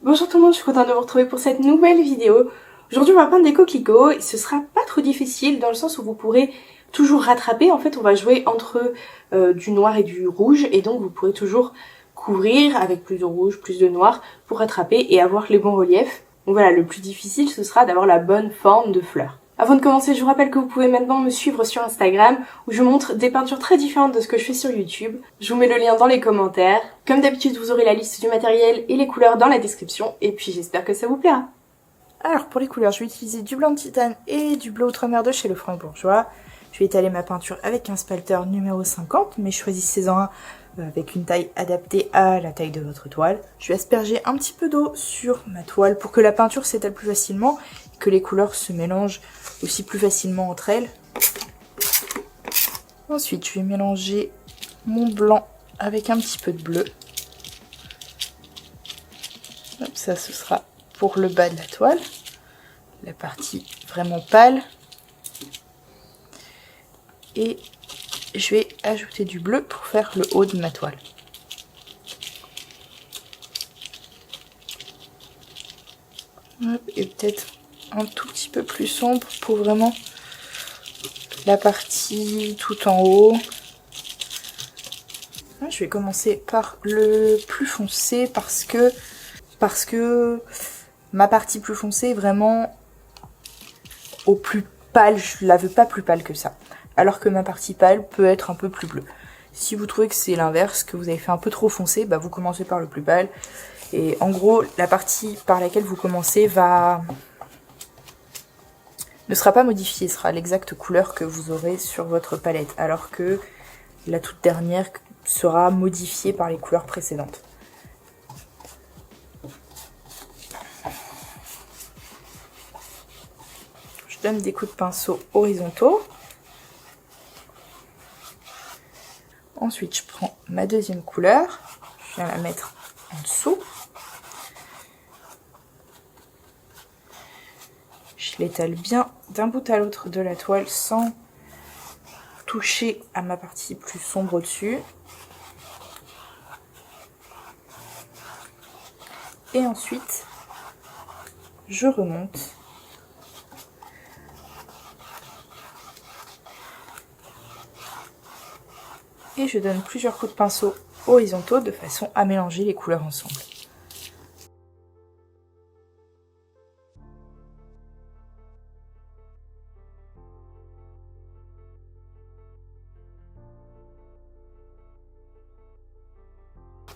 Bonjour tout le monde, je suis contente de vous retrouver pour cette nouvelle vidéo. Aujourd'hui on va peindre des coquelicots et ce sera pas trop difficile dans le sens où vous pourrez toujours rattraper. En fait on va jouer entre du noir et du rouge et donc vous pourrez toujours couvrir avec plus de rouge, plus de noir pour rattraper et avoir les bons reliefs. Donc voilà, le plus difficile ce sera d'avoir la bonne forme de fleur. Avant de commencer, je vous rappelle que vous pouvez maintenant me suivre sur Instagram où je montre des peintures très différentes de ce que je fais sur YouTube. Je vous mets le lien dans les commentaires. Comme d'habitude, vous aurez la liste du matériel et les couleurs dans la description et puis j'espère que ça vous plaira. Alors pour les couleurs, je vais utiliser du blanc de titane et du bleu outremer de chez Lefranc Bourgeois. Je vais étaler ma peinture avec un spalter numéro 50, mais choisissez-en un avec une taille adaptée à la taille de votre toile. Je vais asperger un petit peu d'eau sur ma toile pour que la peinture s'étale plus facilement et que les couleurs se mélangent aussi plus facilement entre elles. Ensuite, je vais mélanger mon blanc avec un petit peu de bleu. Hop, ça, ce sera pour le bas de la toile, la partie vraiment pâle. Et je vais ajouter du bleu pour faire le haut de ma toile. Hop, et peut-être un tout petit peu plus sombre pour vraiment la partie tout en haut. Je vais commencer par le plus foncé parce que ma partie plus foncée est vraiment au plus pâle. Je la veux pas plus pâle que ça. Alors que ma partie pâle peut être un peu plus bleue. Si vous trouvez que c'est l'inverse, que vous avez fait un peu trop foncé, bah vous commencez par le plus pâle. Et en gros, la partie par laquelle vous commencez ne sera pas modifiée, sera l'exacte couleur que vous aurez sur votre palette, alors que la toute dernière sera modifiée par les couleurs précédentes. Je donne des coups de pinceau horizontaux. Ensuite, je prends ma deuxième couleur, je viens la mettre en dessous. Je l'étale bien d'un bout à l'autre de la toile sans toucher à ma partie plus sombre au-dessus. Et ensuite, je remonte. Et je donne plusieurs coups de pinceau horizontaux de façon à mélanger les couleurs ensemble.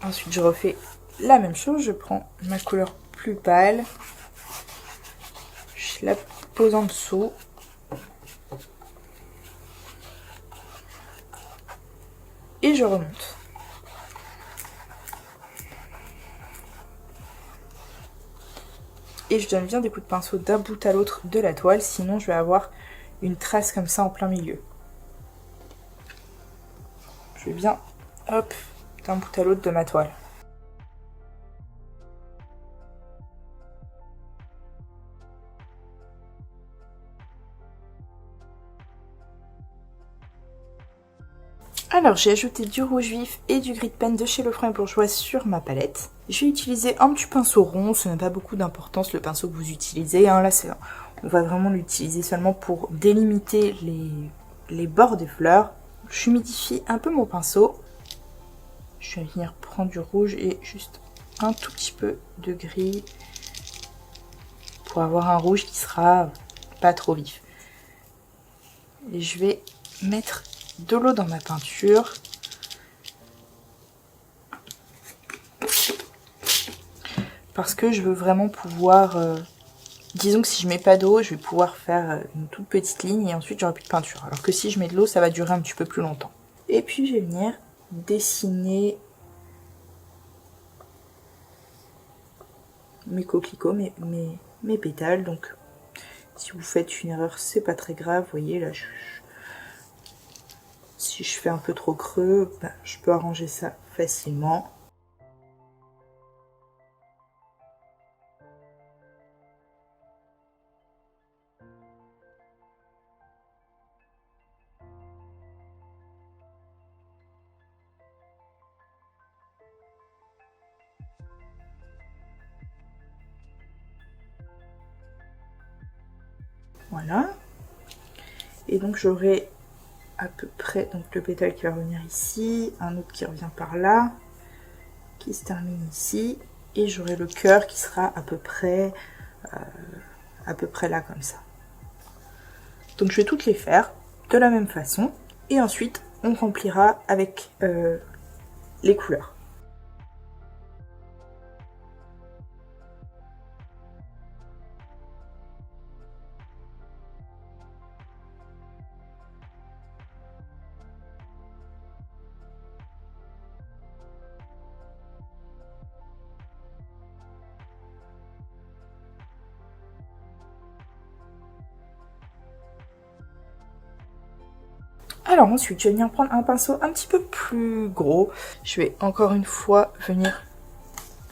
Ensuite, je refais la même chose. Je prends ma couleur plus pâle. Je la pose en dessous. Et je remonte. Et je donne bien des coups de pinceau d'un bout à l'autre de la toile, sinon je vais avoir une trace comme ça en plein milieu. Je vais bien, hop, d'un bout à l'autre de ma toile. Alors j'ai ajouté du rouge vif et du gris de pen de chez Lefranc Bourgeois sur ma palette. Je vais utiliser un petit pinceau rond, ça n'a pas beaucoup d'importance le pinceau que vous utilisez. Hein. Là, on va vraiment l'utiliser seulement pour délimiter les bords des fleurs. J'humidifie un peu mon pinceau. Je vais venir prendre du rouge et juste un tout petit peu de gris pour avoir un rouge qui sera pas trop vif. Et je vais mettre de l'eau dans ma peinture. Parce que je veux vraiment pouvoir... disons que si je mets pas d'eau, je vais pouvoir faire une toute petite ligne et ensuite j'aurai plus de peinture. Alors que si je mets de l'eau, ça va durer un petit peu plus longtemps. Et puis je vais venir dessiner mes coquelicots, mes pétales. Donc si vous faites une erreur, c'est pas très grave. Vous voyez là, si je fais un peu trop creux, ben, je peux arranger ça facilement. Voilà. Et donc j'aurai à peu près donc le pétale qui va revenir ici, un autre qui revient par là, qui se termine ici, et j'aurai le cœur qui sera à peu près là comme ça. Donc je vais toutes les faire de la même façon, et ensuite on remplira avec les couleurs. Alors ensuite, je vais venir prendre un pinceau un petit peu plus gros. Je vais encore une fois venir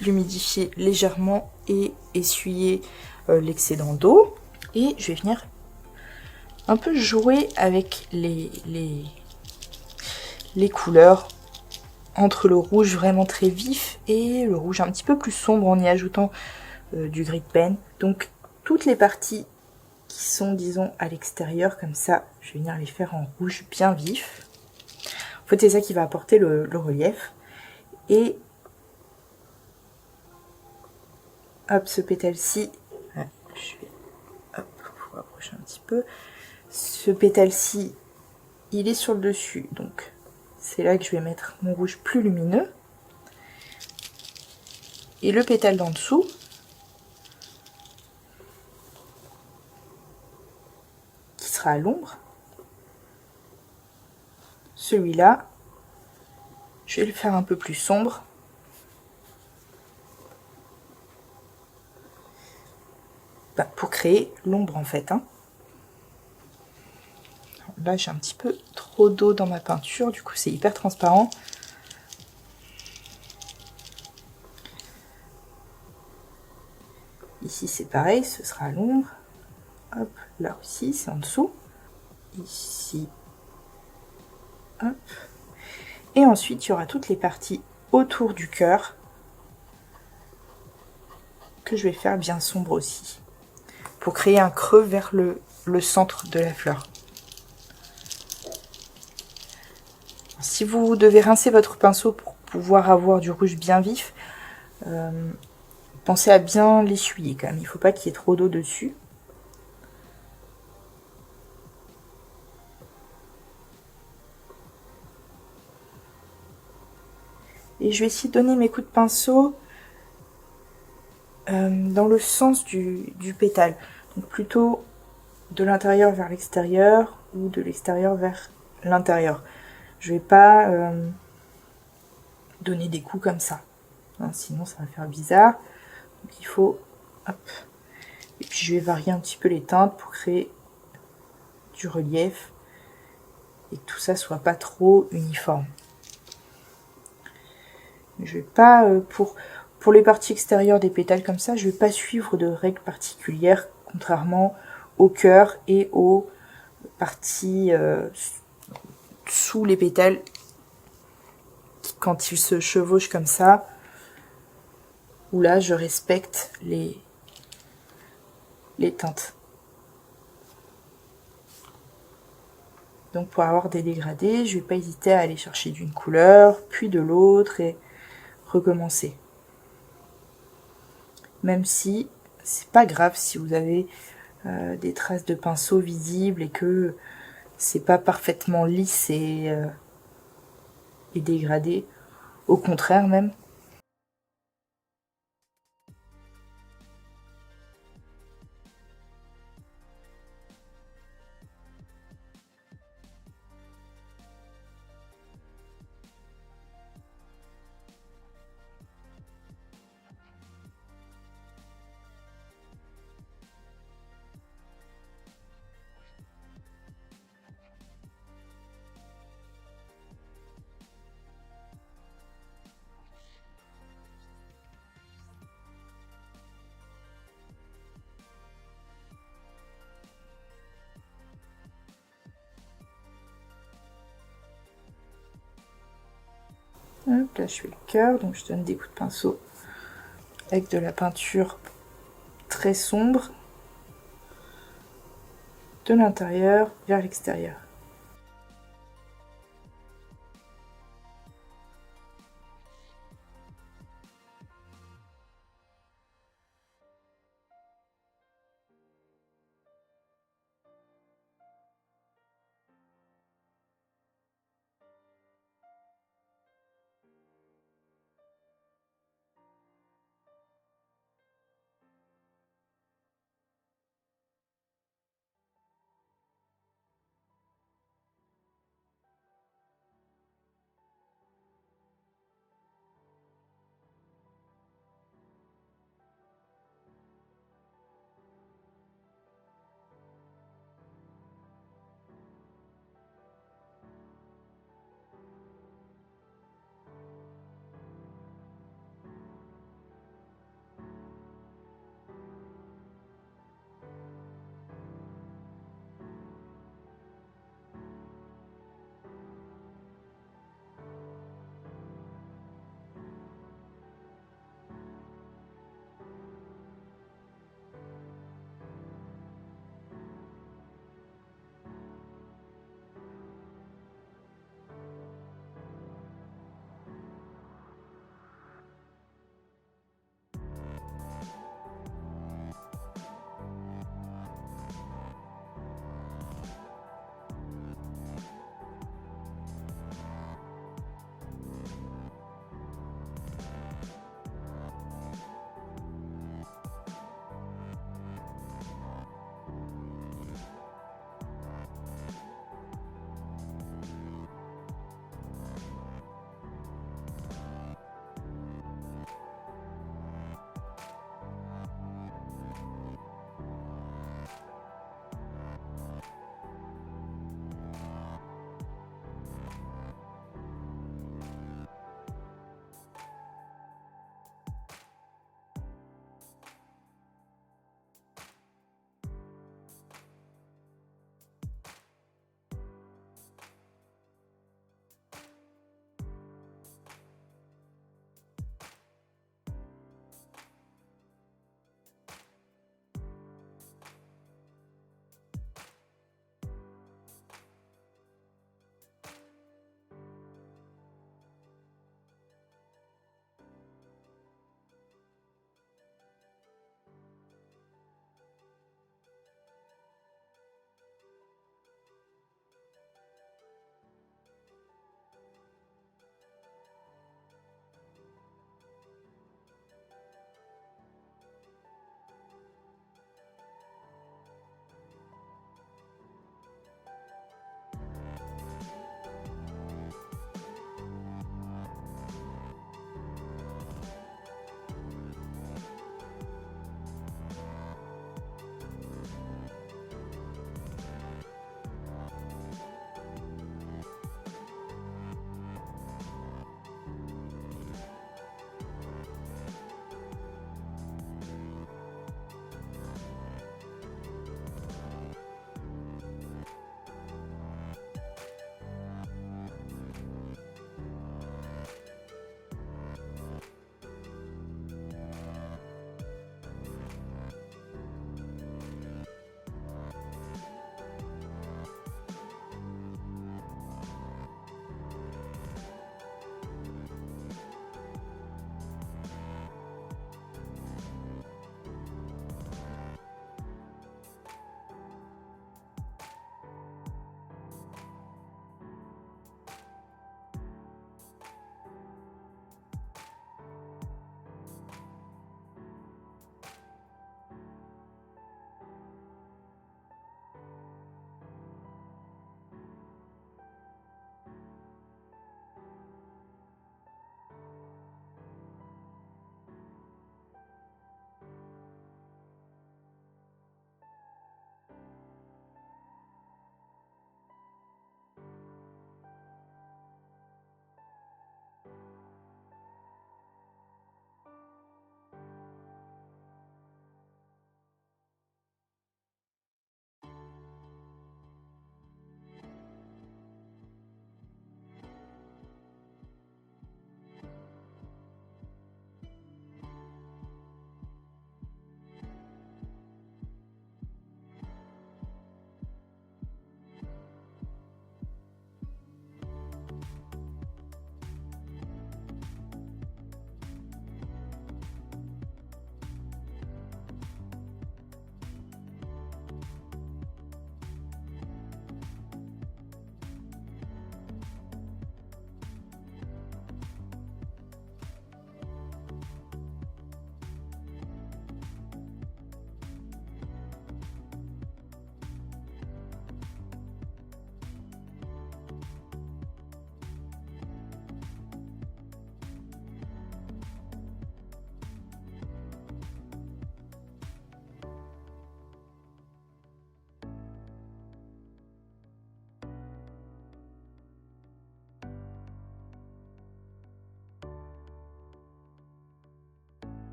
l'humidifier légèrement et essuyer l'excédent d'eau. Et je vais venir un peu jouer avec les couleurs entre le rouge vraiment très vif et le rouge un petit peu plus sombre en y ajoutant du gris de pen. Donc toutes les parties qui sont, disons, à l'extérieur, comme ça, je vais venir les faire en rouge bien vif. En fait, c'est ça qui va apporter le relief. Et hop, ce pétale-ci, je vais hop, vous rapprocher un petit peu. Ce pétale-ci, il est sur le dessus, donc c'est là que je vais mettre mon rouge plus lumineux. Et le pétale d'en dessous, qui sera à l'ombre, celui-là, je vais le faire un peu plus sombre. Pour créer l'ombre en fait. Là j'ai un petit peu trop d'eau dans ma peinture, du coup c'est hyper transparent. Ici c'est pareil, ce sera à l'ombre. Hop, là aussi c'est en dessous. Ici. Hop. Et ensuite il y aura toutes les parties autour du cœur que je vais faire bien sombre aussi, pour créer un creux vers le centre de la fleur. Si vous devez rincer votre pinceau pour pouvoir avoir du rouge bien vif, pensez à bien l'essuyer quand même, il ne faut pas qu'il y ait trop d'eau dessus. Et je vais essayer de donner mes coups de pinceau dans le sens du pétale. Donc plutôt de l'intérieur vers l'extérieur ou de l'extérieur vers l'intérieur. Je vais pas donner des coups comme ça, sinon ça va faire bizarre. Donc il faut, hop. Et puis je vais varier un petit peu les teintes pour créer du relief et que tout ça soit pas trop uniforme. Je vais pas pour les parties extérieures des pétales comme ça, je vais pas suivre de règles particulières, contrairement au cœur et aux parties sous les pétales, quand ils se chevauchent comme ça, où là je respecte les teintes. Donc pour avoir des dégradés, je vais pas hésiter à aller chercher d'une couleur, puis de l'autre et recommencer. Même si c'est pas grave si vous avez des traces de pinceau visibles et que c'est pas parfaitement lisse et dégradé. Au contraire même. Hop, là je fais le cœur, donc je donne des coups de pinceau avec de la peinture très sombre. de l'intérieur vers l'extérieur.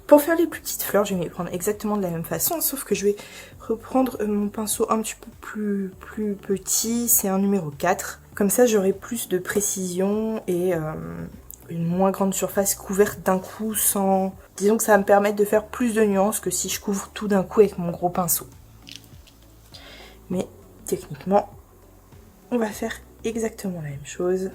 Pour faire les plus petites fleurs, je vais m'y prendre exactement de la même façon, sauf que je vais reprendre mon pinceau un petit peu plus petit, c'est un numéro 4. Comme ça, j'aurai plus de précision et une moins grande surface couverte d'un coup sans... Disons que ça va me permettre de faire plus de nuances que si je couvre tout d'un coup avec mon gros pinceau. Mais techniquement, on va faire exactement la même chose.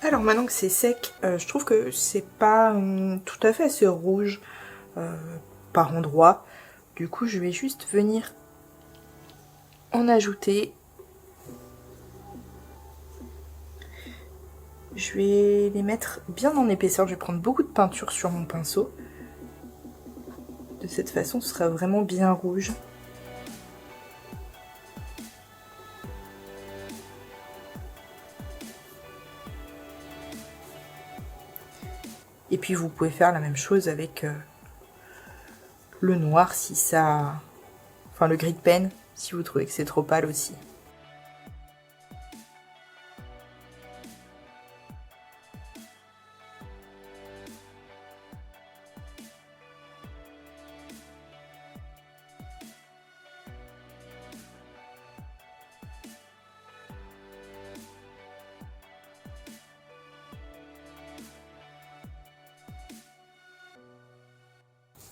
Alors maintenant que c'est sec, je trouve que c'est pas tout à fait assez rouge par endroit. Du coup, je vais juste venir en ajouter. Je vais les mettre bien en épaisseur. Je vais prendre beaucoup de peinture sur mon pinceau. De cette façon, ce sera vraiment bien rouge. Et puis vous pouvez faire la même chose avec le noir si ça... Enfin le gris de pen si vous trouvez que c'est trop pâle aussi.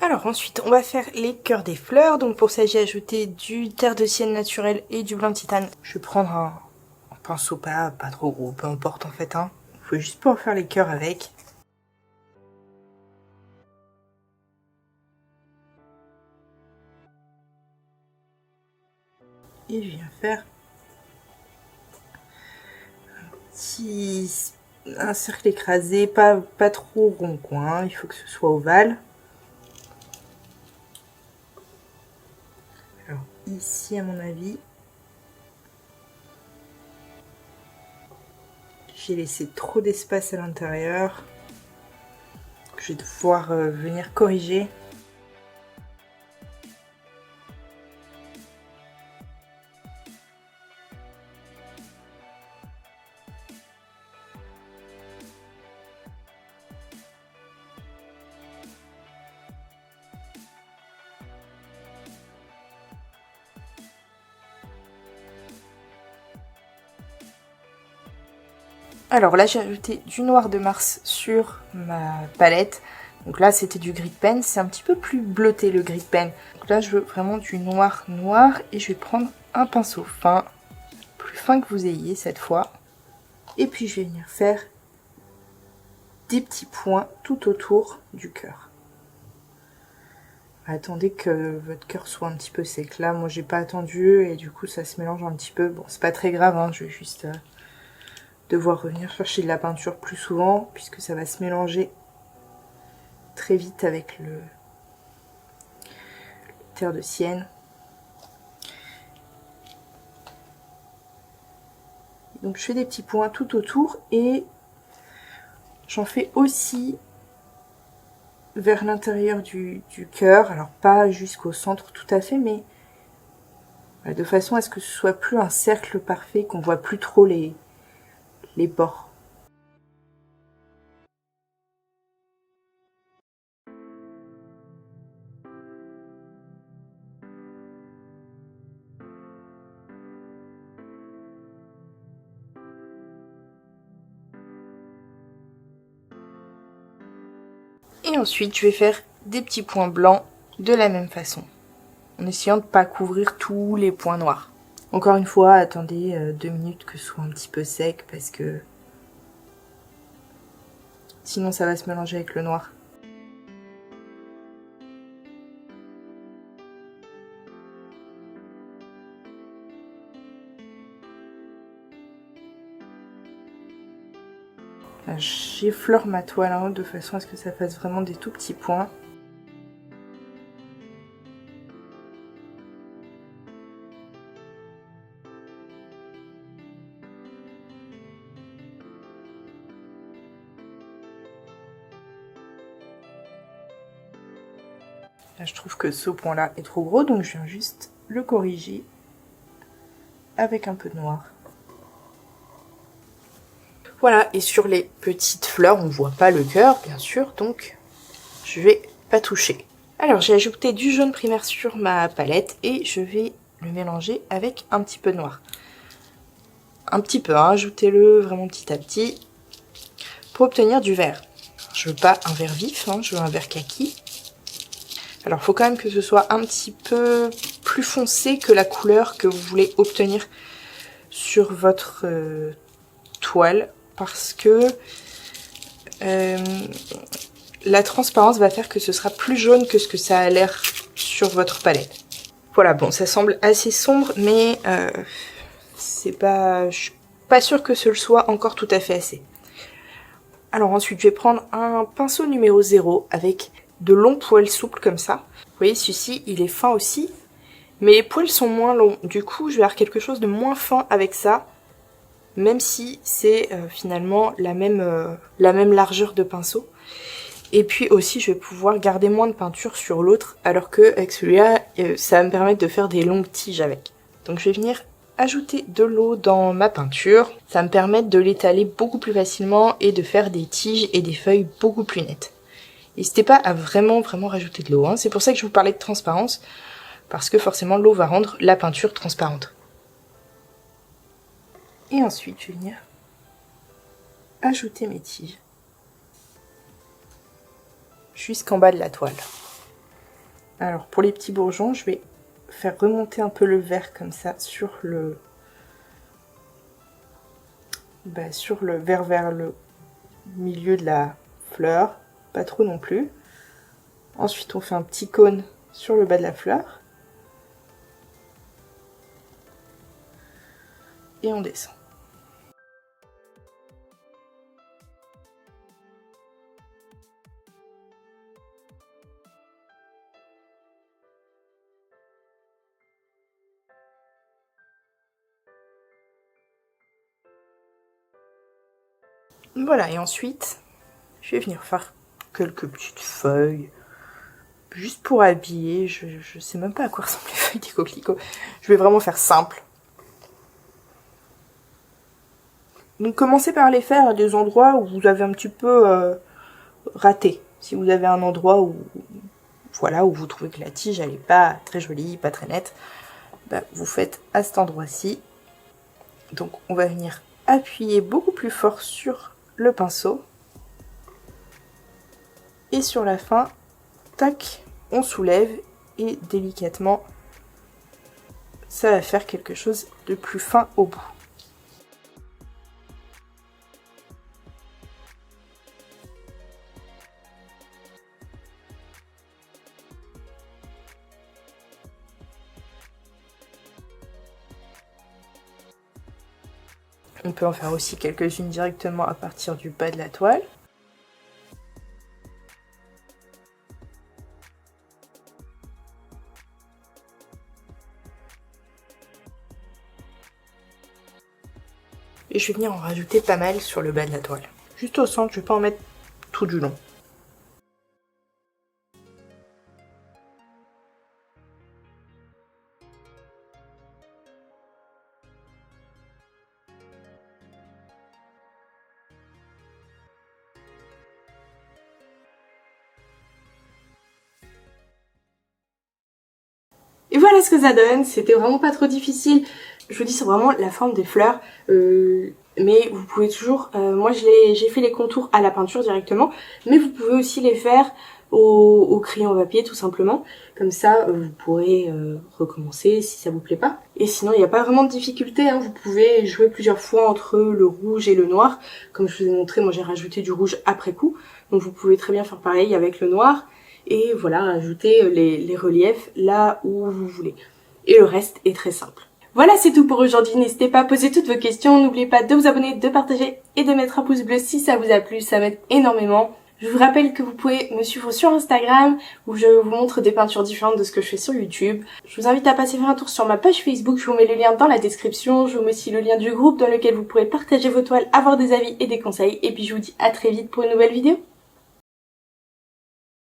Alors ensuite, on va faire les cœurs des fleurs. Donc pour ça, j'ai ajouté du terre de sienne naturel et du blanc de titane. Je vais prendre un pinceau pas trop gros, peu importe en fait. Hein. Faut juste pas en faire les cœurs avec. Et je viens faire un cercle écrasé, pas trop rond quoi. Hein. Il faut que ce soit ovale. Alors ici à mon avis, j'ai laissé trop d'espace à l'intérieur. Je vais devoir venir corriger. Alors là, j'ai ajouté du noir de Mars sur ma palette. Donc là, c'était du gris de pen. C'est un petit peu plus bleuté, le gris de pen. Donc là, je veux vraiment du noir noir. Et je vais prendre un pinceau fin. Plus fin que vous ayez cette fois. Et puis, je vais venir faire des petits points tout autour du cœur. Attendez que votre cœur soit un petit peu sec. Là, moi, j'ai pas attendu. Et du coup, ça se mélange un petit peu. Bon, c'est pas très grave. Hein, je vais juste... devoir revenir chercher de la peinture plus souvent puisque ça va se mélanger très vite avec le terre de sienne. Donc je fais des petits points tout autour et j'en fais aussi vers l'intérieur du cœur, alors pas jusqu'au centre tout à fait, mais de façon à ce que ce soit plus un cercle parfait, qu'on voit plus trop les bords. Et ensuite, je vais faire des petits points blancs de la même façon, en essayant de ne pas couvrir tous les points noirs. Encore une fois, attendez 2 minutes que ce soit un petit peu sec, parce que sinon ça va se mélanger avec le noir. J'effleure ma toile en haut de façon à ce que ça fasse vraiment des tout petits points. Là, je trouve que ce point-là est trop gros, donc je viens juste le corriger avec un peu de noir. Voilà, et sur les petites fleurs, on ne voit pas le cœur, bien sûr, donc je vais pas toucher. Alors, j'ai ajouté du jaune primaire sur ma palette et je vais le mélanger avec un petit peu de noir. Un petit peu, hein, ajoutez-le vraiment petit à petit pour obtenir du vert. Je veux pas un vert vif, hein, je veux un vert kaki. Alors, il faut quand même que ce soit un petit peu plus foncé que la couleur que vous voulez obtenir sur votre toile, parce que la transparence va faire que ce sera plus jaune que ce que ça a l'air sur votre palette. Voilà, bon, ça semble assez sombre, mais c'est pas, je suis pas sûre que ce le soit encore tout à fait assez. Alors ensuite, je vais prendre un pinceau numéro 0 avec de longs poils souples comme ça. Vous voyez, celui-ci, il est fin aussi, mais les poils sont moins longs. Du coup, je vais avoir quelque chose de moins fin avec ça, même si c'est finalement la même largeur de pinceau. Et puis aussi, je vais pouvoir garder moins de peinture sur l'autre, alors que avec celui-là, ça va me permettre de faire des longues tiges avec. Donc je vais venir ajouter de l'eau dans ma peinture. Ça va me permettre de l'étaler beaucoup plus facilement et de faire des tiges et des feuilles beaucoup plus nettes. N'hésitez pas à vraiment rajouter de l'eau, hein. C'est pour ça que je vous parlais de transparence, parce que forcément l'eau va rendre la peinture transparente. Et ensuite, je vais venir ajouter mes tiges jusqu'en bas de la toile. Alors pour les petits bourgeons, je vais faire remonter un peu le vert comme ça sur le vert vers le milieu de la fleur, pas trop non plus. Ensuite, on fait un petit cône sur le bas de la fleur et on descend. Voilà, et ensuite, je vais venir faire quelques petites feuilles, juste pour habiller. Je sais même pas à quoi ressemblent les feuilles des coquelicots. Je vais vraiment faire simple. Donc commencez par les faire à des endroits où vous avez un petit peu raté. Si vous avez un endroit où, voilà, où vous trouvez que la tige elle est pas très jolie, pas très nette, bah, vous faites à cet endroit-ci. Donc on va venir appuyer beaucoup plus fort sur le pinceau. Et sur la fin, tac, on soulève et délicatement, ça va faire quelque chose de plus fin au bout. On peut en faire aussi quelques-unes directement à partir du bas de la toile. Et je vais venir en rajouter pas mal sur le bas de la toile. Juste au centre, je vais pas en mettre tout du long. Et voilà ce que ça donne, c'était vraiment pas trop difficile. Je vous dis, c'est vraiment la forme des fleurs, mais vous pouvez toujours, moi j'ai fait les contours à la peinture directement, mais vous pouvez aussi les faire au crayon à papier tout simplement, comme ça vous pourrez recommencer si ça vous plaît pas. Et sinon il n'y a pas vraiment de difficulté, hein. Vous pouvez jouer plusieurs fois entre le rouge et le noir, comme je vous ai montré, moi j'ai rajouté du rouge après coup, donc vous pouvez très bien faire pareil avec le noir, et voilà, rajouter les reliefs là où vous voulez. Et le reste est très simple. Voilà, c'est tout pour aujourd'hui. N'hésitez pas à poser toutes vos questions. N'oubliez pas de vous abonner, de partager et de mettre un pouce bleu si ça vous a plu. Ça m'aide énormément. Je vous rappelle que vous pouvez me suivre sur Instagram où je vous montre des peintures différentes de ce que je fais sur YouTube. Je vous invite à passer faire un tour sur ma page Facebook. Je vous mets le lien dans la description. Je vous mets aussi le lien du groupe dans lequel vous pourrez partager vos toiles, avoir des avis et des conseils. Et puis je vous dis à très vite pour une nouvelle vidéo.